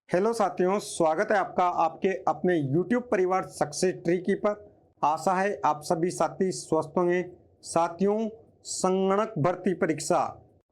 Hello साथियों, स्वागत है आपका आपके अपने YouTube परिवार सक्सेस ट्री की पर। आशा है आप सभी साथी स्वस्थ होंगे। साथियों, संगणक भर्ती परीक्षा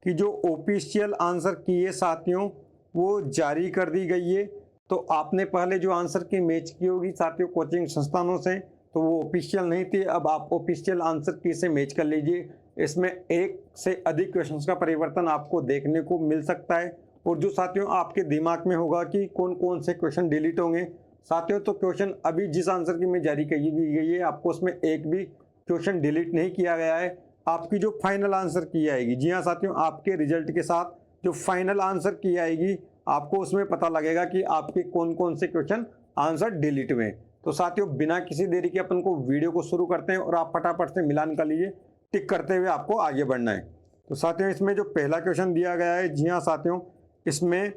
की जो ऑफिशियल आंसर की है साथियों, वो जारी कर दी गई है। तो आपने पहले जो आंसर की मैच की होगी साथियों कोचिंग संस्थानों से, तो वो ऑफिशियल नहीं थी। अब आप ऑफिशियल आंसर की से मैच कर लीजिए। इसमें एक से अधिक क्वेश्चंस का परिवर्तन आपको देखने को मिल सकता है। और जो साथियों आपके दिमाग में होगा कि कौन कौन से क्वेश्चन डिलीट होंगे साथियों, तो क्वेश्चन अभी जिस आंसर की मैं जारी की गई है आपको उसमें एक भी क्वेश्चन डिलीट नहीं किया गया है। आपकी जो फाइनल आंसर की आएगी, जी हाँ साथियों, आपके रिजल्ट के साथ जो फाइनल आंसर की आएगी आपको उसमें पता लगेगा कि आपके कौन कौन से क्वेश्चन आंसर डिलीट हुए। तो साथियों बिना किसी देरी के अपन को वीडियो को शुरू करते हैं और आप फटाफट से मिलान कर लीजिए। टिक करते हुए आपको आगे बढ़ना है। तो साथियों इसमें जो पहला क्वेश्चन दिया गया है, जी हाँ साथियों, इसमें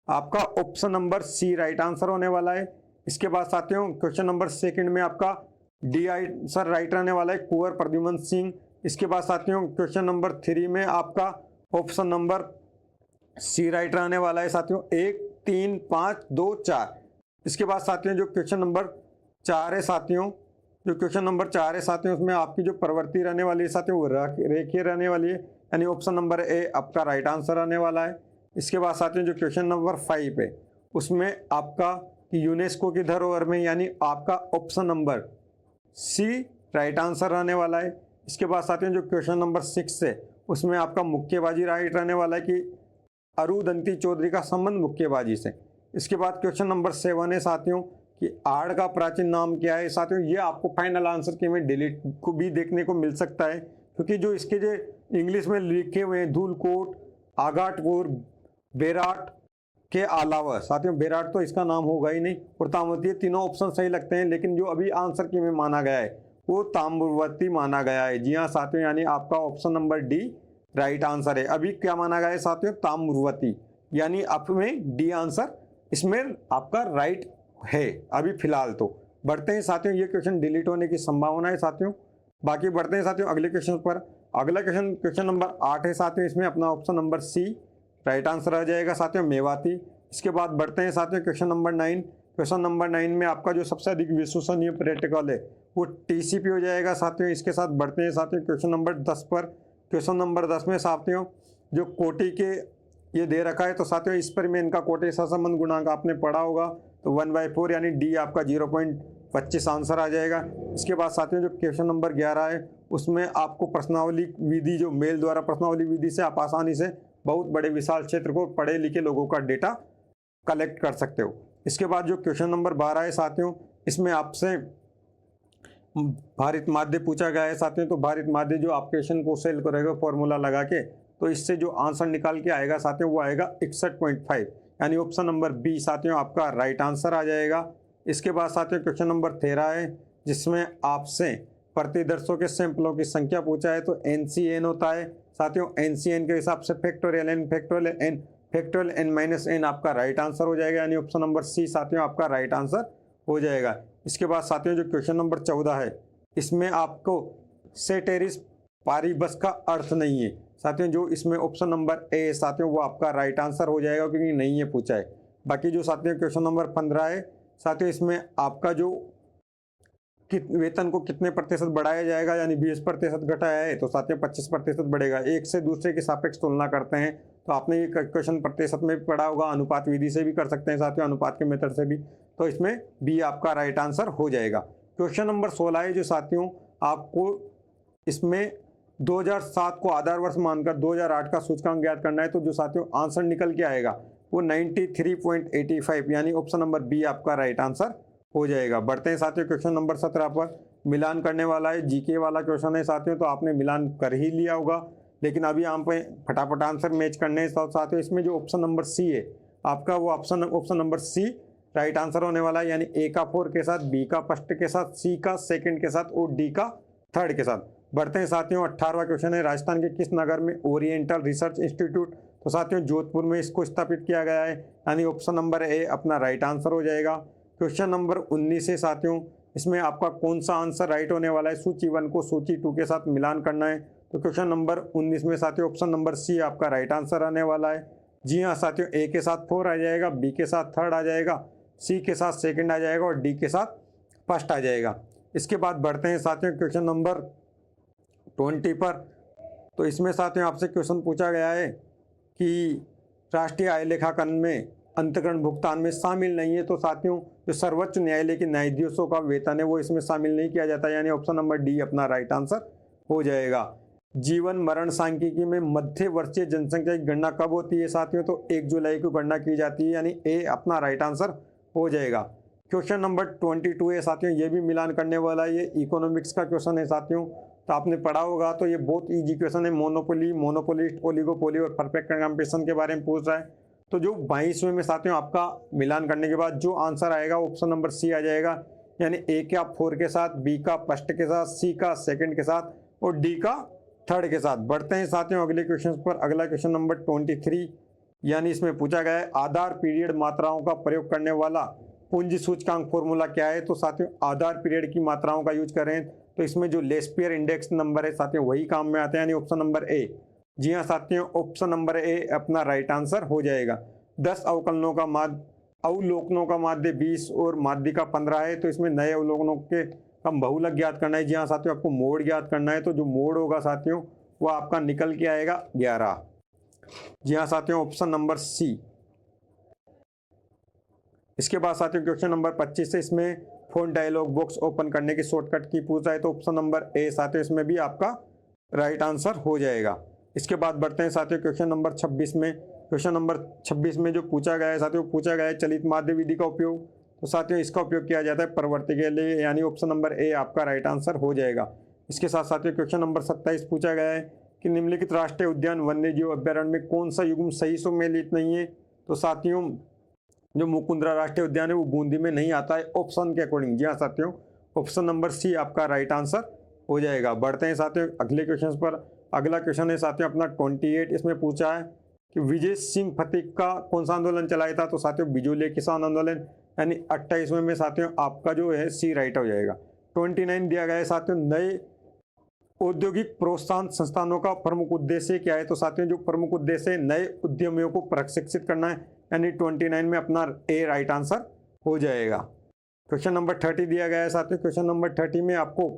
आपका option number C right answer होने वाला है। इसके बाद साथियों क्वेश्चन नंबर सेकंड में आपका डी आंसर राइट रहने वाला है, कुंवर प्रद्युमन सिंह। इसके बाद साथियों क्वेश्चन नंबर थ्री में आपका ऑप्शन नंबर सी राइट रहने वाला है साथियों, 1 3 5 2 4। इसके बाद साथियों जो क्वेश्चन नंबर चार है साथियों, जो क्वेश्चन नंबर चार है साथियों, उसमें आपकी जो प्रवृत्ति रहने वाली है साथियों वो रेखीय रहने वाली है, यानी ऑप्शन नंबर ए आपका राइट आंसर रहने वाला है। इसके बाद साथियों जो क्वेश्चन नंबर 5 है उसमें आपका यूनेस्को की धरोहर में, यानी आपका option number C right answer रहने वाला है। इसके बाद साथियों जो क्वेश्चन नंबर 6 है उसमें आपका मुक्केबाजी राइट रहने वाला है कि अरुदंती चौधरी का संबंध मुक्केबाजी से। इसके बाद क्वेश्चन नंबर 7 है साथियों कि आड़ का प्राचीन नाम क्या है। साथियों ये आपको फाइनल आंसर के में डिलीट को भी देखने को मिल सकता है, क्योंकि जो इसके जो इंग्लिश में लिखे हुए हैं धूलकोट, आगाटपुर, बेराट के अलावा साथियों बेराट तो इसका नाम होगा ही नहीं, और ताम्रवती, तीनों ऑप्शन सही लगते हैं, लेकिन जो अभी आंसर की में माना गया है वो ताम्रवती माना गया है। जी हाँ साथियों, यानी आपका option number D right answer है। अभी क्या माना गया है साथियों, ताम्रवती, यानी आप में डी आंसर इसमें आपका राइट है अभी फिलहाल। तो बढ़ते हैं साथियों, ये क्वेश्चन डिलीट होने की संभावना है साथियों। बाकी बढ़ते हैं साथियों अगले क्वेश्चन पर। अगला क्वेश्चन क्वेश्चन नंबर 8 है साथियों, इसमें अपना option number C right answer आ जाएगा साथियों, मेवाती। इसके बाद बढ़ते हैं साथियों क्वेश्चन नंबर 9। क्वेश्चन नंबर 9 में आपका जो सबसे अधिक विश्वसनीय प्रोटोकॉल है वो टीसीपी हो जाएगा साथियों। इसके साथ बढ़ते हैं साथियों क्वेश्चन नंबर 10 पर। क्वेश्चन नंबर 10 में साथियों जो कोटि के ये दे रखा है, तो साथियों इस पर में इनका कोटि सहसंबंध गुणांक आपने पढ़ा होगा, तो 1/4 यानी डी आपका 0.25 आंसर आ जाएगा। इसके बाद साथियों जो क्वेश्चन नंबर 11 है उसमें आपको प्रश्नावली विधि, जो मेल द्वारा प्रश्नावली विधि से आप आसानी से बहुत बड़े विशाल क्षेत्र को पढ़े लिखे लोगों का डेटा कलेक्ट कर सकते हो। इसके बाद जो क्वेश्चन नंबर 12 है साथियों, इसमें आपसे भारित माध्य पूछा गया है साथियों। तो भारित माध्य जो आप क्वेश्चन को सेल करेगा फॉर्मूला लगा के, तो इससे जो आंसर निकाल के आएगा साथियों वो आएगा 61.5, यानी ऑप्शन नंबर बी साथियों आपका राइट आंसर आ जाएगा। इसके बाद साथियों क्वेश्चन नंबर 13 है, जिसमें आपसे प्रतिदर्शों के सैंपलों की संख्या पूछा है, तो NCN होता है साथियों। NCN के हिसाब से फैक्टोरियल n माइनस n आपका राइट आंसर हो जाएगा, यानी ऑप्शन नंबर सी साथियों आपका राइट आंसर हो जाएगा। इसके बाद साथियों जो क्वेश्चन नंबर 14 है, इसमें आपको सेटेरिस पारिबस का अर्थ नहीं है साथियों, जो इसमें ऑप्शन नंबर ए साथियों वो आपका राइट आंसर हो जाएगा, क्योंकि नहीं है पूछा है। बाकी जो साथियों क्वेश्चन नंबर 15 है साथियों, इसमें आपका जो वेतन को कितने प्रतिशत बढ़ाया जाएगा, यानी 20% घटाया है, तो साथियों 25% बढ़ेगा। एक से दूसरे के सापेक्ष तुलना करते हैं, तो आपने ये क्वेश्चन प्रतिशत में भी पढ़ा होगा, अनुपात विधि से भी कर सकते हैं साथियों, अनुपात के मेथड से भी, तो इसमें बी आपका राइट आंसर हो जाएगा। क्वेश्चन नंबर 16 है जो साथियों आपको इसमें 2007 को आधार वर्ष मानकर 2008 का सूचकांक ज्ञात करना है, तो जो साथियों आंसर निकल के आएगा वो 93.85, यानी ऑप्शन नंबर बी आपका राइट आंसर हो जाएगा। बढ़ते हैं साथियों क्वेश्चन नंबर 17 पर। मिलान करने वाला है, जीके वाला क्वेश्चन है साथियों, तो आपने मिलान कर ही लिया होगा, लेकिन अभी यहाँ पे फटाफट आंसर मैच करने हैं साथियों। इसमें जो ऑप्शन नंबर सी है आपका, वो option number C right answer होने वाला है, यानी ए का 4 के साथ, बी का फर्स्ट के साथ, सी का सेकंड के साथ और डी का थर्ड के साथ। बढ़ते हैं साथियों 18वां क्वेश्चन है, राजस्थान के किस नगर में ओरिएंटल रिसर्च इंस्टीट्यूट, तो साथियों जोधपुर में इसको स्थापित किया गया है, यानी ऑप्शन नंबर ए अपना राइट आंसर हो जाएगा। क्वेश्चन नंबर 19 है साथियों, इसमें आपका कौन सा आंसर राइट होने वाला है, सूची 1 को सूची 2 के साथ मिलान करना है, तो क्वेश्चन नंबर 19 में साथियों ऑप्शन नंबर सी आपका राइट आंसर आने वाला है। जी हाँ साथियों, ए के साथ 4 आ जाएगा, बी के साथ 3rd आ जाएगा, सी के साथ 2nd आ जाएगा और डी के साथ 1st आ जाएगा। इसके बाद बढ़ते हैं साथियों क्वेश्चन नंबर 20 पर। तो इसमें साथियों आपसे क्वेश्चन पूछा गया है कि राष्ट्रीय आय लेखाकरण में अंतःकरण भुगतान में शामिल नहीं है। तो साथियों जो सर्वोच्च न्यायालय के न्यायाधीशों का वेतन है वो इसमें शामिल नहीं किया जाता, यानी ऑप्शन नंबर डी अपना राइट आंसर हो जाएगा। जीवन मरण सांख्यिकी में मध्य वर्षीय जनसंख्या की गणना कब होती है साथियों? तो 1 जुलाई को गणना की जाती है, यानी ए अपना राइट आंसर हो जाएगा। क्वेश्चन नंबर 22 है साथियों, ये भी मिलान करने वाला है, ये इकोनॉमिक्स का क्वेश्चन है साथियों। तो आपने पढ़ा होगा, तो ये बहुत इजी क्वेश्चन है। मोनोपोली, मोनोपोलिस्ट, ओलिगोपोली और परफेक्ट कंपटीशन के बारे में पूछ रहा है। तो जो 22वें में साथियों आपका मिलान करने के बाद जो आंसर आएगा ऑप्शन नंबर सी आ जाएगा, यानी ए का 4 के साथ, बी का 1st के साथ, सी का 2nd के साथ और डी का 3rd के साथ। बढ़ते हैं साथियों अगले क्वेश्चन पर। अगला क्वेश्चन नंबर 23, यानी इसमें पूछा गया है आधार पीरियड मात्राओं का प्रयोग करने वाला पूंजी सूचकांक फॉर्मूला क्या है? तो साथियों आधार पीरियड की मात्राओं का यूज करें तो इसमें जो लेस्पियर इंडेक्स नंबर है साथियों वही काम में आते हैं, यानी ऑप्शन नंबर ए। जी हाँ साथियों, ऑप्शन नंबर ए अपना राइट आंसर हो जाएगा। 10 अवलोकनों का माध्य 20 और माध्य का 15 है। तो इसमें नए अवलोकनों के हम बहुलक ज्ञात करना है। जी हाँ साथियों, आपको मोड ज्ञात करना है, तो जो मोड होगा साथियों वो आपका निकल के आएगा 11। जी हाँ साथियों, ऑप्शन नंबर सी। इसके बाद साथियों क्वेश्चन नंबर 25 से इसमें फोन डायलॉग बॉक्स ओपन करने की शॉर्टकट की पूछा है, तो ऑप्शन नंबर ए साथियों इसमें भी आपका राइट आंसर हो जाएगा। इसके बाद बढ़ते हैं साथियों क्वेश्चन नंबर 26 में। क्वेश्चन नंबर 26 में जो पूछा गया है साथियों, पूछा गया है चलित माध्य विधि का उपयोग। तो साथियों इसका उपयोग किया जाता है प्रवृत्ति के लिए, यानी ऑप्शन नंबर ए आपका राइट आंसर हो जाएगा। इसके साथ साथियों क्वेश्चन नंबर 27 पूछा गया है कि निम्नलिखित राष्ट्रीय उद्यान वन्य जीव अभ्यारण्य में कौन सा युग्म सही सम्मिलित नहीं है? तो साथियों जो मुकुंदरा राष्ट्रीय उद्यान है वो बूंदी में नहीं आता है ऑप्शन के अकॉर्डिंग। जी हाँ साथियों, ऑप्शन नंबर सी आपका राइट आंसर हो जाएगा। बढ़ते हैं साथियों अगले क्वेश्चन पर। अगला क्वेश्चन है साथियों अपना 28। इसमें पूछा है कि विजय सिंह फतीक का कौन सा आंदोलन चलाया था? तो साथियों बिजोले किसान आंदोलन, यानी 28वें में साथियों आपका जो है सी राइट हो जाएगा। 29 दिया गया है साथियों नए औद्योगिक प्रोत्साहन संस्थानों का प्रमुख उद्देश्य क्या है? तो साथियों जो प्रमुख उद्देश्य है नए उद्यमियों को प्रशिक्षित करना है, यानी 29 में अपना ए राइट आंसर हो जाएगा। क्वेश्चन नंबर 30 दिया गया है साथियों। क्वेश्चन नंबर 30 में आपको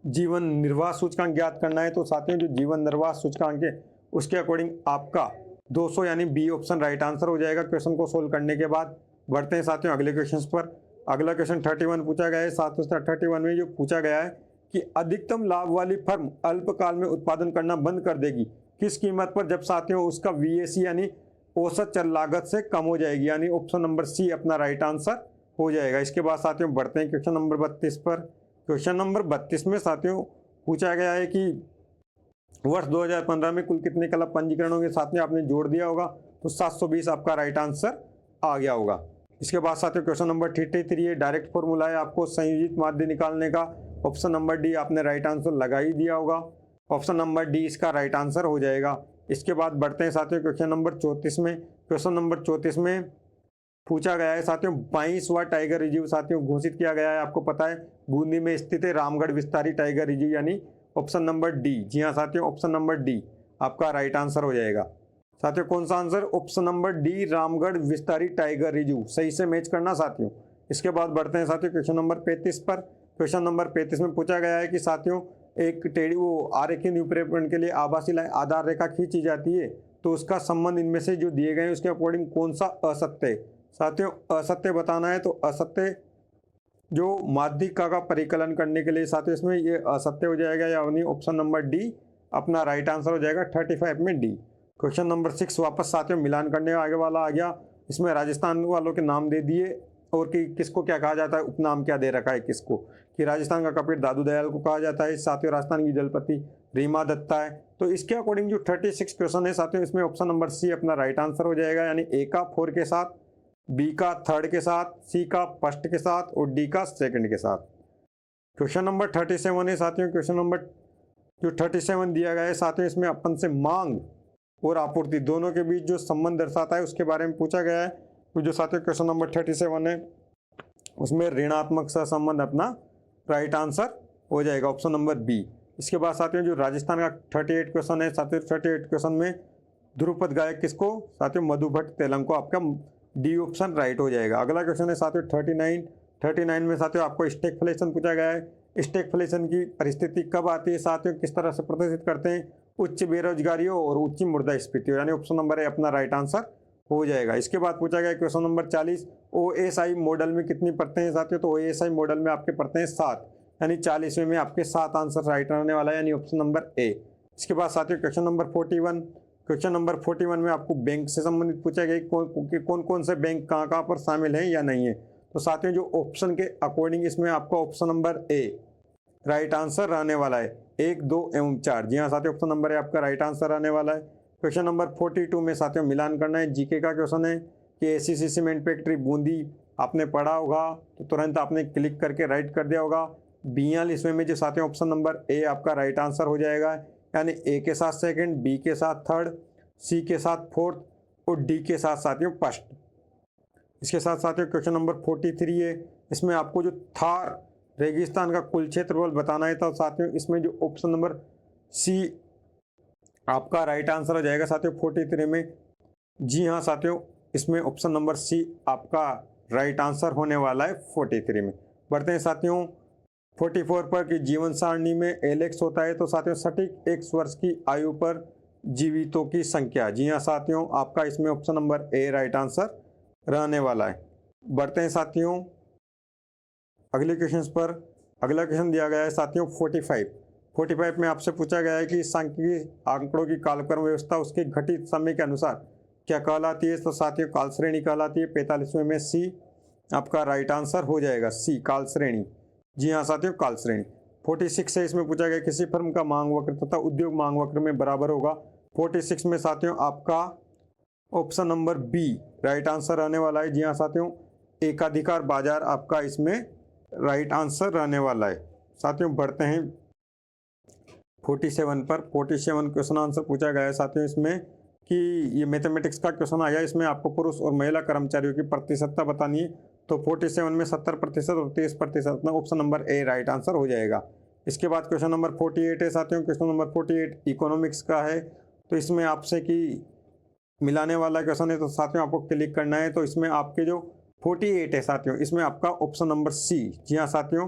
जीवन निर्वाह सूचकांक ज्ञात करना है। तो साथियों जो जीवन निर्वाह सूचकांक है उसके अकॉर्डिंग आपका 200 यानी बी ऑप्शन राइट आंसर हो जाएगा क्वेश्चन को सोल्व करने के बाद। बढ़ते हैं साथियों अगले क्वेश्चन पर। अगला क्वेश्चन 31 पूछा गया है। साथियों 31 में जो पूछा गया है कि अधिकतम लाभ वाली फर्म अल्पकाल में उत्पादन करना बंद कर देगी किस कीमत पर? जब साथियों उसका VAC यानी औसत चल लागत से कम हो जाएगी, यानी ऑप्शन नंबर सी अपना राइट आंसर हो जाएगा। इसके बाद साथियों बढ़ते हैं क्वेश्चन नंबर 32 पर। क्वेश्चन नंबर 32 में साथियों पूछा गया है कि वर्ष 2015 में कुल कितने क्लब पंजीकरण होंगे? साथ में आपने जोड़ दिया होगा तो 720 आपका राइट आंसर आ गया होगा। इसके बाद साथियों क्वेश्चन नंबर 33 है डायरेक्ट फॉर्मूला है आपको संयोजित माध्य निकालने का। ऑप्शन नंबर डी आपने राइट आंसर लगा ही दिया होगा, ऑप्शन नंबर डी इसका राइट आंसर हो जाएगा। इसके बाद बढ़ते हैं साथियों क्वेश्चन नंबर 34 में। क्वेश्चन नंबर 34 में पूछा गया है साथियों 22वां टाइगर रिजर्व साथियों घोषित किया गया है। आपको पता है बूंदी में स्थित है रामगढ़ विस्तारी टाइगर रिजर्व, यानी ऑप्शन नंबर डी। जी हाँ साथियों, ऑप्शन नंबर डी आपका राइट आंसर हो जाएगा। साथियों कौन सा answer? Option number D Ramgarh Vishdhari tiger reserve, सही से मैच करना साथियों। इसके बाद बढ़ते हैं साथियों क्वेश्चन नंबर 35 पर। क्वेश्चन नंबर 35 में पूछा गया है कि साथियों एक टेढ़ी वो आरेखीय निरूपण के लिए आभासी लाइन आधार रेखा खींची जाती है, तो उसका संबंध इनमें से जो दिए गए हैं उसके अकॉर्डिंग कौन सा असत्य है? साथियों असत्य बताना है, तो असत्य जो माध्यिका का परिकलन करने के लिए साथियों इसमें ये असत्य हो जाएगा, यानी ऑप्शन नंबर डी अपना राइट आंसर हो जाएगा 35 में डी। क्वेश्चन नंबर 6 वापस साथियों मिलान करने आगे वाला आ गया। इसमें राजस्थान वालों के नाम दे दिए और कि किसको क्या कहा जाता है, उपनाम क्या दे रखा है किसको, कि राजस्थान का कपिल दादू दयाल को कहा जाता है, साथियों राजस्थान की जलपति रीमा दत्ता है। तो इसके अकॉर्डिंग जो 36 क्वेश्चन है साथियों इसमें ऑप्शन नंबर सी अपना राइट आंसर हो जाएगा, यानी ए का 4 के साथ, बी का 3rd के साथ, सी का 1st के साथ और डी का 2nd के साथ। क्वेश्चन नंबर 37 है साथियों। क्वेश्चन नंबर जो 37 दिया गया है साथियों इसमें अपन से मांग और आपूर्ति दोनों के बीच जो संबंध दर्शाता है उसके बारे में पूछा गया है। तो जो साथियों क्वेश्चन नंबर 37 है उसमें ऋणात्मक सहसंबंध अपना राइट आंसर हो जाएगा, ऑप्शन नंबर बी। इसके बाद साथियों जो राजस्थान का 38 क्वेश्चन है साथियों 38 क्वेश्चन में ध्रुपद गायक किसको साथियों, मधु भट्ट तेलंग को। आपका डी ऑप्शन राइट हो जाएगा। अगला क्वेश्चन है साथियों 39 में साथियों आपको स्टैगफ्लेशन पूछा गया है। स्टैगफ्लेशन की परिस्थिति कब आती है साथियों, किस तरह से प्रदर्शित करते हैं, उच्च बेरोजगारी हो और उच्च मुद्रास्फीति हो, यानी ऑप्शन नंबर ए अपना राइट आंसर हो जाएगा। इसके बाद पूछा गया क्वेश्चन नंबर 40, ओएसआई मॉडल में कितनी परतें हैं साथियों, तो ओएसआई मॉडल में आपके परतें हैं 7, यानी 40वें में आपके 7 आंसर राइट रहने वाला है, यानी ऑप्शन नंबर ए। इसके बाद साथियों क्वेश्चन नंबर 41 में आपको बैंक से संबंधित पूछा गया कि कौन कौन से बैंक कहाँ कहाँ पर शामिल हैं या नहीं है। तो साथियों जो ऑप्शन के अकॉर्डिंग इसमें आपका ऑप्शन नंबर ए राइट आंसर रहने वाला है, 1, 2 एवं 4। जी हाँ साथियों, ऑप्शन नंबर ए आपका राइट आंसर रहने वाला है। क्वेश्चन नंबर 42 में साथियों मिलान करना है, जीके का क्वेश्चन है कि एसीसी सीमेंट फैक्ट्री बूंदी आपने पढ़ा होगा तो तुरंत आपने क्लिक करके राइट कर दिया होगा। 42वें में जो साथियों ऑप्शन नंबर ए आपका राइट आंसर हो जाएगा, यानी ए के साथ सेकंड, बी के साथ थर्ड, सी के साथ फोर्थ और डी के साथ साथियों फर्स्ट। इसके साथ साथियों क्वेश्चन नंबर 43 है, इसमें आपको जो थार रेगिस्तान का कुल क्षेत्रफल बताना है, तो साथियों इसमें जो ऑप्शन नंबर सी आपका राइट आंसर हो जाएगा साथियों 43 में। जी हाँ साथियों, इसमें ऑप्शन नंबर सी आपका राइट आंसर होने वाला है 43 में। बढ़ते हैं साथियों 44 पर कि जीवन सारणी में एलेक्स होता है, तो साथियों सटीक 1 वर्ष की आयु पर जीवितों की संख्या। जी हाँ साथियों, आपका इसमें ऑप्शन नंबर ए राइट आंसर रहने वाला है। बढ़ते हैं साथियों अगले क्वेश्चन पर। अगला क्वेश्चन दिया गया है साथियों 45 में आपसे पूछा गया है कि सांख्यिकी आंकड़ों की कालक्रम व्यवस्था उसके घटित समय के अनुसार क्या कहलाती है, तो साथियों काल श्रेणी कहलाती है। 45वें में सी आपका राइट आंसर हो जाएगा, सी काल श्रेणी। जी हाँ साथियों, काल श्रेणी। 46 से इसमें पूछा गया किसी फर्म का मांग वक्र तथा उद्योग मांग वक्र में बराबर होगा। 46 में साथियों आपका option number B right answer रहने वाला है। जी हाँ साथियों, एकाधिकार बाजार आपका इसमें राइट आंसर रहने वाला है। साथियों बढ़ते हैं 47 पर। 47 क्वेश्चन आंसर पूछा गया है साथियों इसमें कि ये मैथमेटिक्स का क्वेश्चन आया, इसमें आपको पुरुष और महिला कर्मचारियों की प्रतिशतता बतानी है। तो 47 में 70% और 30% में ऑप्शन नंबर ए राइट आंसर हो जाएगा। इसके बाद क्वेश्चन नंबर 48 है साथियों, क्वेश्चन नंबर 48 इकोनॉमिक्स का है। तो इसमें आपसे कि मिलाने वाला क्वेश्चन है, तो साथियों आपको क्लिक करना है। तो इसमें आपके जो 48 है साथियों, इसमें आपका ऑप्शन नंबर सी, जी हाँ साथियों,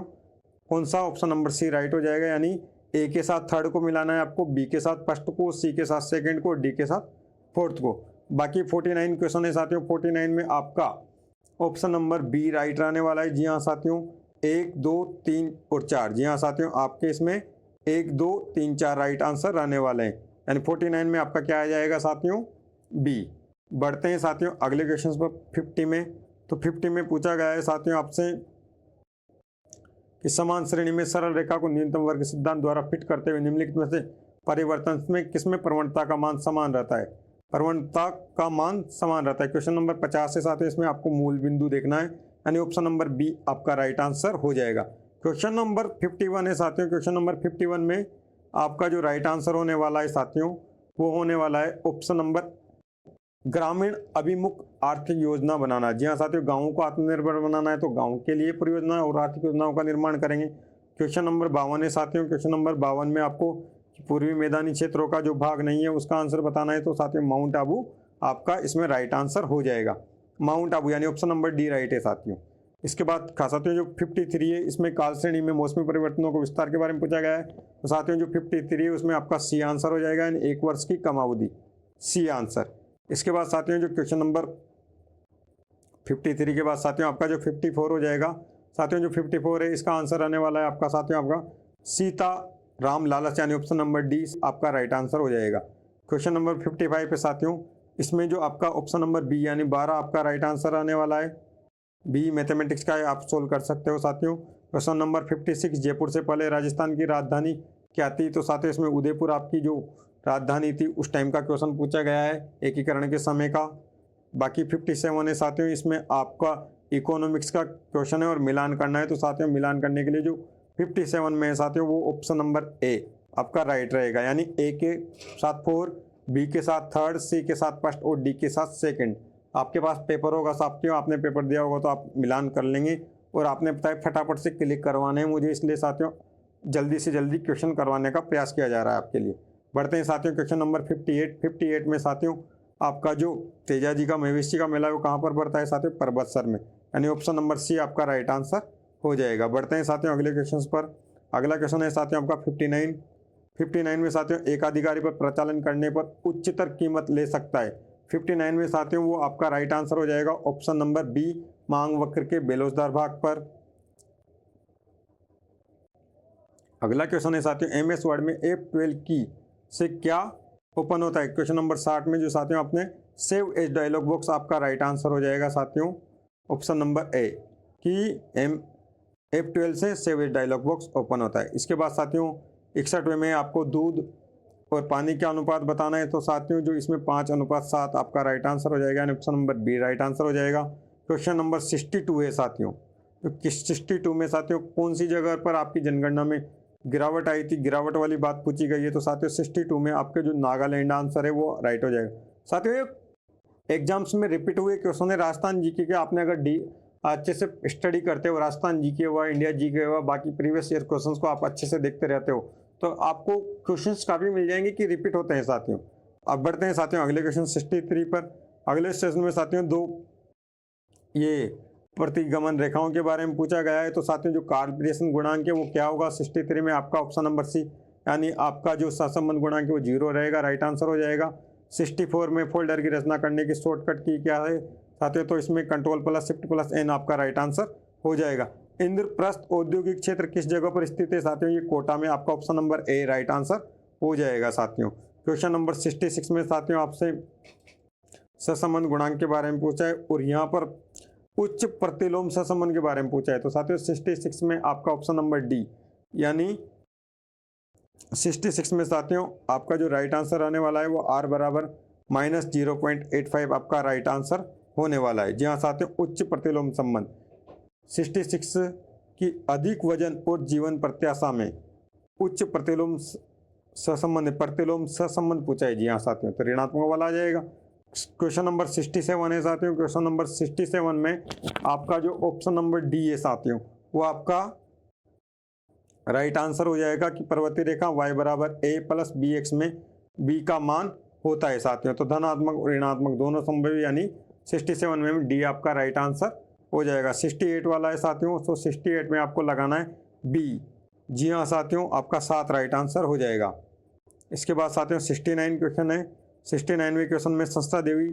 कौन सा ऑप्शन नंबर सी राइट हो जाएगा, यानी ए के साथ थर्ड को मिलाना है आपको, बी के साथ फर्स्ट को, सी के साथ सेकंड को, डी के साथ फोर्थ को। बाकी 49 क्वेश्चन है साथियों, 49 में आपका ऑप्शन नंबर बी राइट रहने वाला है। जी हाँ साथियों, 1, 2, 3 और 4। जी हाँ साथियों, आपके इसमें 1, 2, 3, 4 राइट आंसर रहने वाले हैं, यानी 49 में आपका क्या आ जाएगा साथियों, बी। बढ़ते हैं साथियों अगले क्वेश्चन पर 50 में। तो 50 में पूछा गया है साथियों आपसे कि समान श्रेणी में सरल रेखा को न्यूनतम वर्ग सिद्धांत द्वारा फिट करते हुए निम्नलिखित में से परिवर्तन में किसमें प्रवणता का मान समान रहता है। प्रवणता का मान समान रहता है। क्वेश्चन नंबर 50 से साथियों इसमें आपको मूल बिंदु देखना है, यानी ऑप्शन नंबर बी आपका राइट आंसर हो जाएगा। क्वेश्चन नंबर 51 है साथियों, क्वेश्चन नंबर 51 में आपका जो राइट आंसर होने वाला है साथियों, वो होने वाला है ऑप्शन नंबर ग्रामीण अभिमुख आर्थिक योजना बनाना। जी हाँ साथियों, गांवों को आत्मनिर्भर बनाना है, तो गांव के लिए परियोजना और आर्थिक योजनाओं का निर्माण करेंगे। क्वेश्चन नंबर 52 है साथियों, क्वेश्चन नंबर 52 में आपको पूर्वी मैदानी क्षेत्रों का जो भाग नहीं है उसका आंसर बताना है। तो साथियों माउंट आबू आपका इसमें राइट आंसर हो जाएगा, माउंट आबू, यानी ऑप्शन नंबर डी राइट है साथियों। इसके बाद साथियों जो 53 है, इसमें काल श्रेणी में मौसमी परिवर्तनों को विस्तार के बारे में पूछा गया है। तो साथियों जो 53 है उसमें आपका सी आंसर हो जाएगा, यानी 1 वर्ष की कम अवधि, सी आंसर। इसके बाद साथियों जो क्वेश्चन नंबर 53 के बाद साथियों आपका जो 54 हो जाएगा। साथियों जो 54 है इसका आंसर आने वाला है आपका साथियों आपका सीता राम लालच, यानी ऑप्शन नंबर डी आपका राइट आंसर हो जाएगा। क्वेश्चन नंबर 55 पे साथियों इसमें जो आपका ऑप्शन नंबर बी यानी 12 आपका राइट आंसर आने वाला है। बी मैथमेटिक्स का आप सोल्व कर सकते हो साथियों। क्वेश्चन नंबर 56 जयपुर से पहले राजस्थान की राजधानी क्या थी। तो साथियों इसमें उदयपुर आपकी जो राजधानी थी उस टाइम का क्वेश्चन पूछा गया है, एकीकरण के समय का। बाकी 57 है साथियों, इसमें आपका इकोनॉमिक्स का क्वेश्चन है और मिलान करना है। तो साथियों मिलान करने के लिए जो 57 में है साथियों वो ऑप्शन नंबर ए आपका राइट रहेगा, यानी ए के साथ 4, बी के साथ थर्ड, सी के साथ फर्स्ट और डी के साथ सेकंड। आपके पास पेपर होगा साथियों, आपने पेपर दिया होगा तो आप मिलान कर लेंगे। और आपने बताया फटाफट से क्लिक करवाने हैं मुझे, इसलिए साथियों जल्दी से जल्दी क्वेश्चन करवाने का प्रयास किया जा रहा है आपके लिए। बढ़ते हैं साथियों क्वेश्चन नंबर 58 में साथियों आपका जो तेजा जी का महेश जी का मेला है वो कहाँ पर बढ़ता है साथियों, परबतसर में, यानी ऑप्शन नंबर सी आपका राइट आंसर हो जाएगा। बढ़ते हैं साथियों अगले क्वेश्चन पर। अगला क्वेश्चन है साथियों आपका 59 में साथियों एक अधिकारी पर प्रचालन करने पर उच्चतर कीमत ले सकता है। 59 में साथियों वो आपका राइट आंसर हो जाएगा ऑप्शन नंबर बी, मांग वक्र के बेलोसदार भाग पर। अगला क्वेश्चन है साथियों एमएस वर्ड में F12 की से क्या ओपन होता है। क्वेश्चन नंबर 60 में जो साथियों आपने सेव एज डायलॉग बॉक्स आपका राइट आंसर हो जाएगा साथियों ऑप्शन नंबर ए कि F12 से save as dialog box open होता है। इसके बाद साथियों 61वें में आपको दूध और पानी का अनुपात बताना है, तो साथियों जो इसमें 5:7 आपका राइट आंसर हो जाएगा, यानी option number B right answer हो जाएगा। क्वेश्चन नंबर 62 है साथियों, तो 62 में साथियों कौन सी जगह पर आपकी जनगणना में गिरावट आई थी, गिरावट वाली बात पूछी गई है, तो साथियों 62 में आपके जो नागालैंड आंसर है वो राइट हो जाएगा। साथियों एग्जाम्स में रिपीट हुए क्वेश्चन है राजस्थान जीके के, आपने अगर अच्छे से स्टडी करते हो, राजस्थान जीके हुआ, इंडिया जीके हुआ, बाकी प्रीवियस ईयर क्वेश्चंस को आप अच्छे से देखते रहते हो, तो आपको क्वेश्चंस काफ़ी मिल जाएंगे कि रिपीट होते हैं साथियों। अब बढ़ते हैं साथियों अगले क्वेश्चन 63 पर। अगले सेशन में साथियों दो ये प्रतिगमन रेखाओं के बारे में पूछा गया है, तो साथियों जो कार्बेशन गुणांक है वो क्या होगा 63 में आपका ऑप्शन नंबर सी, यानी आपका जो सहसंबंध गुणांक है वो 0 रहेगा, राइट आंसर हो जाएगा। 64 में फोल्डर की रचना करने की शॉर्टकट की क्या है साथियों, तो इसमें Ctrl+Shift+N आपका राइट आंसर हो जाएगा। इंद्रप्रस्थ औद्योगिक क्षेत्र किस जगह पर स्थित है साथियों, ये कोटा में, आपका ऑप्शन नंबर ए राइट आंसर हो जाएगा साथियों। क्वेश्चन नंबर 66 में साथियों आपसे सहसंबंध गुणांक के बारे में पूछा है और यहाँ पर उच्च प्रतिलोम सहसंबंध के बारे में पूछा है, तो साथियों 66 में आपका ऑप्शन नंबर डी, यानी 66 में साथियों आपका जो राइट आंसर आने वाला है वो r बराबर -0.85 आपका राइट आंसर होने वाला है। जी हाँ साथियों, उच्च प्रतिलोम संबंध 66 की अधिक वजन और जीवन प्रत्याशा में उच्च प्रतिलोम सहसंबंध पूछा है। जी हाँ साथियों, तो ऋणात्मक वाला आ जाएगा। क्वेश्चन नंबर 67 है साथियों, क्वेश्चन नंबर 67 में आपका जो ऑप्शन नंबर डी है साथियों वो आपका राइट आंसर हो जाएगा कि पर्वतीय रेखा y बराबर a+bx में b का मान होता है साथियों, तो धनात्मक और ऋणात्मक दोनों संभव, यानी 67 में डी आपका राइट आंसर हो जाएगा। 68 वाला है साथियों, तो 68 में आपको लगाना है बी। जी हाँ साथियों, आपका 7 राइट आंसर हो जाएगा। इसके बाद साथियों 69 क्वेश्चन है। 69वें क्वेश्चन में संस्था देवी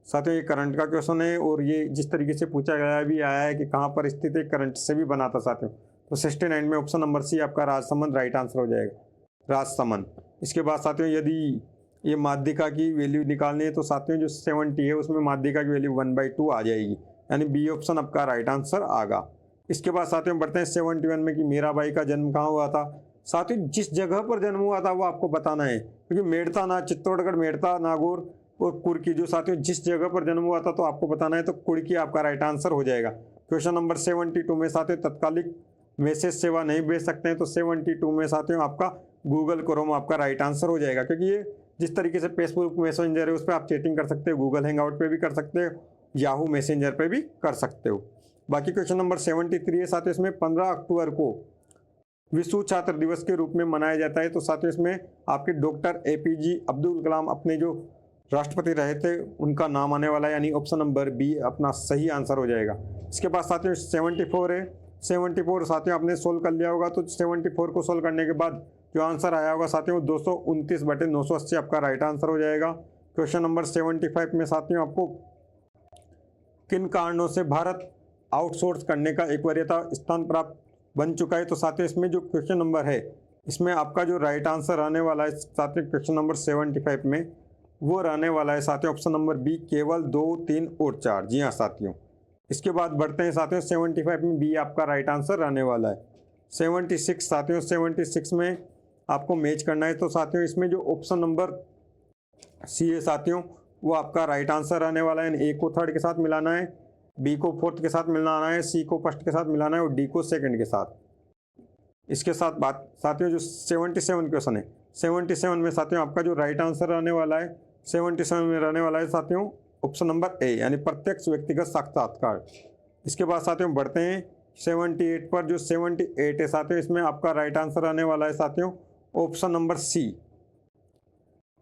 साथियों ये करंट का क्वेश्चन है और ये जिस तरीके से पूछा गया भी आया है कि कहाँ पर स्थित है, करंट से भी बना था साथियों, तो 69 में ऑप्शन नंबर सी आपका राजसमंद राइट आंसर हो जाएगा, राजसमंद। इसके बाद साथियों यदि ये माध्यिका की वैल्यू निकालनी है, तो साथियों जो 70 है उसमें माध्यिका की वैल्यू 1/2 आ जाएगी, यानी बी ऑप्शन आपका राइट आंसर आगा। इसके बाद साथियों बढ़ते हैं 71 में कि मीराबाई का जन्म कहाँ हुआ था। साथियों जिस जगह पर जन्म हुआ था वो आपको बताना है, क्योंकि मेड़ता ना चित्तौड़गढ़, मेड़ता, नागौर और कुर्की, जो साथियों जिस जगह पर जन्म हुआ था तो आपको बताना है, तो कुर्की आपका राइट आंसर हो जाएगा। क्वेश्चन नंबर 72 में साथियों तत्कालिक मैसेज सेवा नहीं भेज सकते हैं, तो 72 में साथियों आपका गूगल क्रोम आपका राइट आंसर हो जाएगा, क्योंकि ये जिस तरीके से फेसबुक मैसेंजर है उस पर आप चैटिंग कर सकते हो, गूगल हैंगआउट पे भी कर सकते हो, याहू मैसेंजर पे भी कर सकते हो। बाकी क्वेश्चन नंबर 73 है साथियों, इसमें 15 अक्टूबर को विश्व छात्र दिवस के रूप में मनाया जाता है, तो साथियों इसमें आपके डॉक्टर APJ अब्दुल कलाम अपने जो राष्ट्रपति रहे थे उनका नाम आने वाला है, यानी ऑप्शन नंबर बी अपना सही आंसर हो जाएगा। इसके बाद साथियों 74 है। 74 साथियों आपने सोल्व कर लिया होगा, तो 74 को सोल्व करने के बाद जो आंसर आया होगा साथियों 229/980 आपका राइट आंसर हो जाएगा। क्वेश्चन नंबर 75 में साथियों आपको किन कारणों से भारत आउटसोर्स करने का एक वरीयता स्थान प्राप्त बन चुका है, तो साथियों इसमें जो क्वेश्चन नंबर है इसमें आपका जो राइट आंसर आने वाला है साथियों क्वेश्चन नंबर 75 में वो रहने वाला है साथियों ऑप्शन नंबर बी, केवल 2, 3 और 4। जी हाँ साथियों, इसके बाद बढ़ते हैं साथियों 75 में बी आपका राइट आंसर रहने वाला है। 76 साथियों 76 में आपको मैच करना है, तो साथियों इसमें जो ऑप्शन नंबर सी है साथियों वो आपका राइट आंसर रहने वाला है, यानी ए को थर्ड के साथ मिलाना है, बी को फोर्थ के साथ मिलाना है, सी को फर्स्ट के साथ मिलाना है और डी को सेकंड के साथ। इसके साथ बात साथियों जो 77 क्वेश्चन है, 77 में साथियों आपका जो राइट आंसर रहने वाला है 77 में रहने वाला है साथियों ऑप्शन नंबर ए, यानी प्रत्यक्ष व्यक्तिगत साक्षात्कार। इसके बाद साथियों बढ़ते हैं 78 पर। जो 78 है साथियों इसमें आपका राइट आंसर रहने वाला है साथियों ऑप्शन नंबर सी,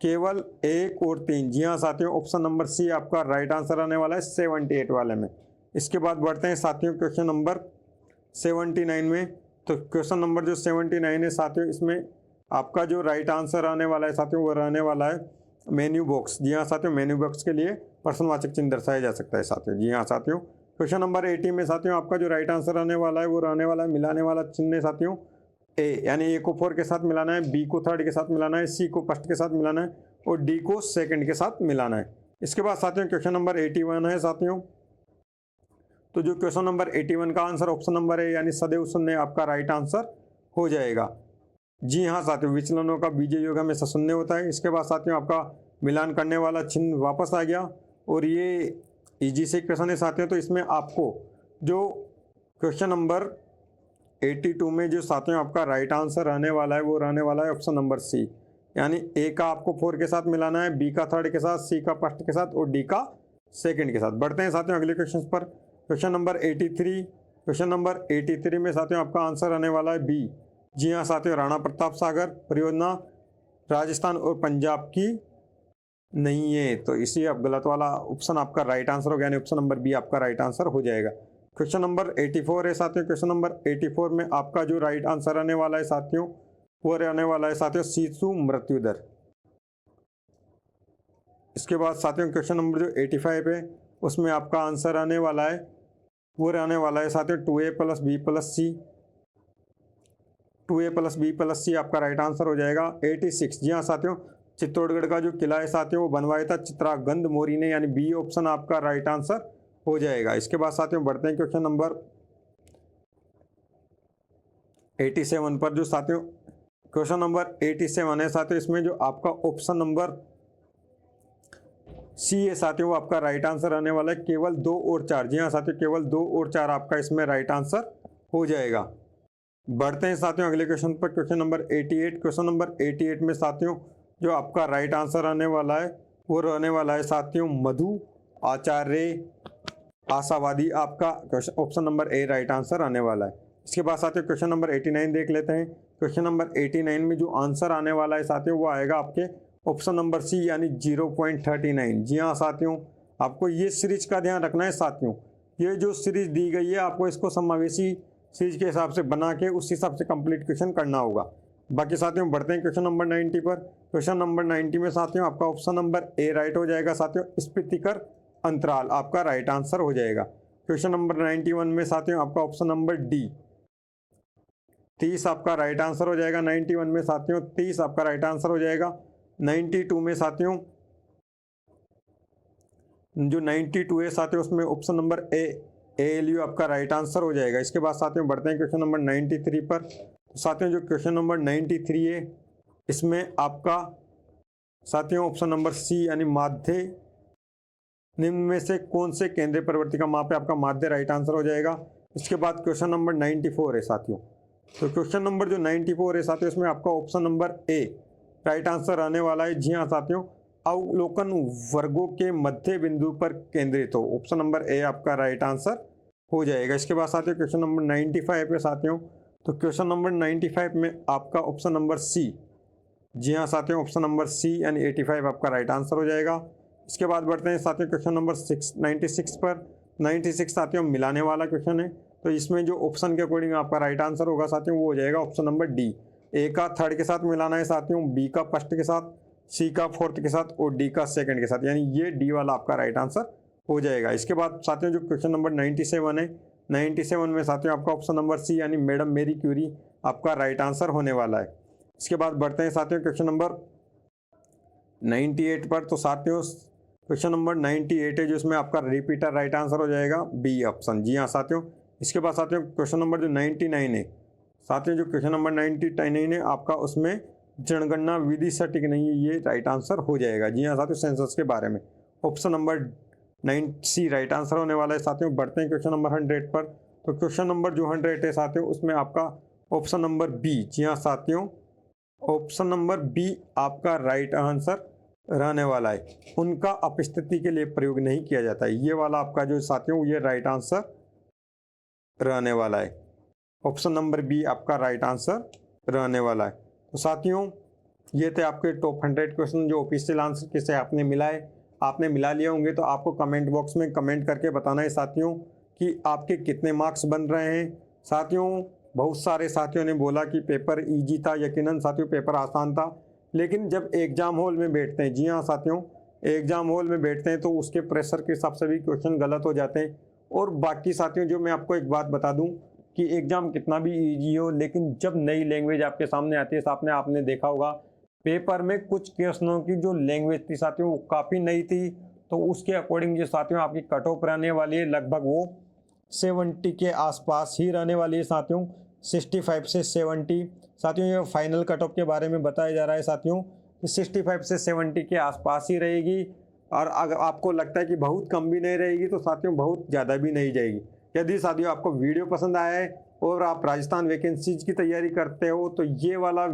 केवल 1 और 3। जी हाँ साथियों, ऑप्शन नंबर सी आपका राइट आंसर आने वाला है 78 वाले में। इसके बाद बढ़ते हैं साथियों क्वेश्चन नंबर 79 में। तो क्वेश्चन नंबर जो 79 है साथियों, इसमें आपका जो राइट आंसर आने वाला है साथियों वो रहने वाला है मेन्यू बॉक्स। जी हाँ साथियों, मेन्यू बॉक्स के लिए प्रश्नवाचक चिन्ह दर्शाया जा सकता है साथियों। जी हाँ साथियों, क्वेश्चन नंबर 80 में साथियों आपका जो राइट आंसर आने वाला है वो रहने वाला है मिलाने वाला चिन्ह साथियों ए, यानी ए को 4 के साथ मिलाना है, बी को 3rd के साथ मिलाना है, सी को 1st के साथ मिलाना है और डी को 2nd के साथ मिलाना है। इसके बाद साथियों क्वेश्चन नंबर 81 है साथियों। तो जो क्वेश्चन नंबर 81 का आंसर ऑप्शन नंबर ए यानी सदैव शून्य आपका राइट आंसर हो जाएगा। जी हाँ साथियों, विचलनों का बीजीय योग हमेशा शून्य होता है। इसके बाद साथियों आपका मिलान करने वाला चिन्ह वापस आ गया और ये इजी से क्वेश्चन है साथियों। तो इसमें आपको जो क्वेश्चन नंबर 82 में जो साथियों आपका राइट आंसर रहने वाला है वो रहने वाला है ऑप्शन नंबर सी, यानी ए का आपको 4 के साथ मिलाना है, बी का 3rd के साथ, सी का 1st के साथ और डी का 2nd के साथ। बढ़ते हैं साथियों अगले क्वेश्चन पर। Question number 83। क्वेश्चन नंबर 83 में साथियों आपका आंसर रहने वाला है बी। जी हाँ साथियों, राणा प्रताप सागर परियोजना राजस्थान और पंजाब की नहीं है, तो इसी अब गलत वाला ऑप्शन आपका राइट आंसर हो गया, यानी ऑप्शन नंबर बी आपका राइट आंसर हो जाएगा। क्वेश्चन नंबर 84 है साथियों। क्वेश्चन नंबर 84 में आपका जो राइट आंसर आने वाला है साथियों वो रहने वाला है साथियों शिशु मृत्यु दर। इसके बाद साथियों क्वेश्चन नंबर जो 85 है उसमें आपका आंसर आने वाला है वो रहने वाला है साथियों 2a + b + c। 2a + b + c आपका राइट आंसर हो जाएगा। 86। जी हाँ साथियों, चित्तौड़गढ़ का जो किला है साथियों वो बनवाया था चित्रागंद मौर्य ने, यानी बी ऑप्शन आपका राइट आंसर हो जाएगा। इसके बाद साथियों बढ़ते हैं क्वेश्चन नंबर 87 पर। जो साथियों क्वेश्चन नंबर 87 है साथियों, इसमें जो आपका ऑप्शन नंबर सी है साथियों वो आपका राइट आंसर आने वाला है केवल 2 और 4। जी हाँ साथियों, केवल 2 और 4 आपका इसमें राइट आंसर हो जाएगा। बढ़ते हैं साथियों अगले क्वेश्चन पर। Question number 88। क्वेश्चन नंबर 88 में साथियों जो आपका राइट आंसर आने वाला है वो रहने वाला है साथियों मधु आचार्य आशावादी, आपका ऑप्शन नंबर ए राइट आंसर आने वाला है। इसके बाद साथियों क्वेश्चन नंबर 89 देख लेते हैं। क्वेश्चन नंबर 89 में जो आंसर आने वाला है साथियों वो आएगा आपके ऑप्शन नंबर सी यानी 0.39। जी हाँ साथियों, आपको ये सीरीज का ध्यान रखना है साथियों। ये जो सीरीज दी गई है आपको इसको समावेशी सीरीज के हिसाब से बना के उस हिसाब से कंप्लीट क्वेश्चन करना होगा। बाकी साथियों बढ़ते हैं क्वेश्चन नंबर 90 पर। क्वेश्चन नंबर 90 में साथियों आपका ऑप्शन नंबर ए राइट हो जाएगा साथियों स्फीतिकर अंतराल आपका राइट आंसर हो जाएगा। क्वेश्चन नंबर 91 में साथियों आपका ऑप्शन नंबर डी 30 आपका राइट आंसर हो जाएगा। 91 में साथियों 30 आपका राइट आंसर हो जाएगा। 92 में साथियों जो 92 है साथियों उसमें ऑप्शन नंबर ए ALU आपका राइट आंसर हो जाएगा। इसके बाद साथियों बढ़ते हैं क्वेश्चन नंबर 93 पर। तो साथियों जो क्वेश्चन नंबर 93 है इसमें आपका साथियों ऑप्शन नंबर सी यानी माध्य निम्न में से कौन से केंद्रीय प्रवृत्ति का माप है, आपका माध्य राइट आंसर हो जाएगा। इसके बाद क्वेश्चन नंबर 94 है साथियों। तो क्वेश्चन नंबर जो 94 है साथियों इसमें आपका ऑप्शन नंबर ए राइट आंसर आने वाला है। जी हाँ साथियों, अवलोकन वर्गों के मध्य बिंदु पर केंद्रित हो, ऑप्शन नंबर ए आपका राइट आंसर हो जाएगा। इसके बाद साथियों क्वेश्चन नंबर 95 है साथियों। तो क्वेश्चन नंबर 95 में आपका ऑप्शन नंबर सी, जी हाँ साथियों ऑप्शन नंबर सी यानी 85 आपका राइट आंसर हो जाएगा। इसके बाद बढ़ते हैं साथियों क्वेश्चन नंबर 96 पर। 96 साथियों मिलाने वाला क्वेश्चन है, तो इसमें जो ऑप्शन के अकॉर्डिंग आपका राइट आंसर होगा साथियों वो हो जाएगा ऑप्शन नंबर डी। ए का 3rd के साथ मिलाना है साथियों, बी का 1st के साथ, सी का 4th के साथ और डी का 2nd के साथ, यानी ये डी वाला आपका राइट आंसर हो जाएगा। इसके बाद साथियों जो क्वेश्चन नंबर 97 है, 97 में साथियों आपका ऑप्शन नंबर सी यानी मैडम मेरी क्यूरी आपका राइट आंसर होने वाला है। इसके बाद बढ़ते हैं साथियों क्वेश्चन नंबर 98 पर। तो साथियों क्वेश्चन नंबर 98 है जिसमें आपका रिपीटर राइट आंसर हो जाएगा बी ऑप्शन। जी हाँ साथियों, इसके बाद साथियों क्वेश्चन नंबर जो 99 है साथियों, जो क्वेश्चन नंबर 99 है आपका उसमें जनगणना विधि सटीक नहीं है, ये राइट आंसर हो जाएगा। जी हाँ साथियों, सेंसस के बारे में ऑप्शन नंबर 9 सी राइट आंसर होने वाला है। साथियों बढ़ते हैं क्वेश्चन नंबर 100 पर। तो क्वेश्चन नंबर जो 100 है साथियों उसमें आपका ऑप्शन नंबर बी, जी हाँ साथियों ऑप्शन नंबर बी आपका राइट आंसर रहने वाला है। उनका अपस्थिति के लिए प्रयोग नहीं किया जाता है, ये वाला आपका जो साथियों ये राइट आंसर रहने वाला है। ऑप्शन नंबर बी आपका राइट आंसर रहने वाला है। तो साथियों ये थे आपके टॉप 100 क्वेश्चन जो ऑफिशियल आंसर किसे आपने मिलाए। आपने मिला लिए होंगे तो आपको कमेंट बॉक्स में कमेंट करके बताना है साथियों कि आपके कितने मार्क्स बन रहे हैं। साथियों बहुत सारे साथियों ने बोला कि पेपर इजी था। यकीनन साथियों पेपर आसान था, लेकिन जब एग्ज़ाम हॉल में बैठते हैं, जी हाँ साथियों, एग्ज़ाम हॉल में बैठते हैं तो उसके प्रेशर के हिसाब से भी क्वेश्चन गलत हो जाते हैं। और बाकी साथियों जो मैं आपको एक बात बता दूं कि एग्ज़ाम कितना भी इजी हो, लेकिन जब नई लैंग्वेज आपके सामने आती है, आपने देखा होगा पेपर में कुछ क्वेश्चनों की जो लैंग्वेज थी साथियों वो काफ़ी नई थी, तो उसके अकॉर्डिंग जो साथियों आपकी कट ऑफ रहने वाली है लगभग वो 70 के आसपास ही रहने वाली है साथियों, 65 से 70। साथियों ये फाइनल कट ऑफ के बारे में बताया जा रहा है साथियों कि 65 से 70 के आसपास ही रहेगी। और अगर आपको लगता है कि बहुत कम भी नहीं रहेगी तो साथियों बहुत ज़्यादा भी नहीं जाएगी। यदि साथियों आपको वीडियो पसंद आया है और आप राजस्थान वैकेंसीज की तैयारी करते हो तो ये वाला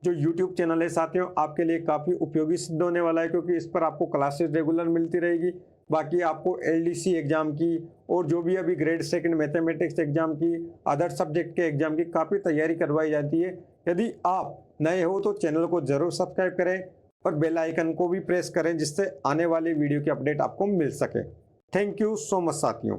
जो यूट्यूब चैनल है साथियों आपके लिए काफ़ी उपयोगी सिद्ध होने वाला है, क्योंकि इस पर आपको क्लासेस रेगुलर मिलती रहेगी। बाकी आपको एलडीसी एग्ज़ाम की और जो भी अभी ग्रेड सेकंड मैथमेटिक्स एग्ज़ाम की, अदर सब्जेक्ट के एग्ज़ाम की काफ़ी तैयारी करवाई जाती है। यदि आप नए हो तो चैनल को ज़रूर सब्सक्राइब करें और बेल आइकन को भी प्रेस करें, जिससे आने वाली वीडियो की अपडेट आपको मिल सके। थैंक यू सो मच साथियों।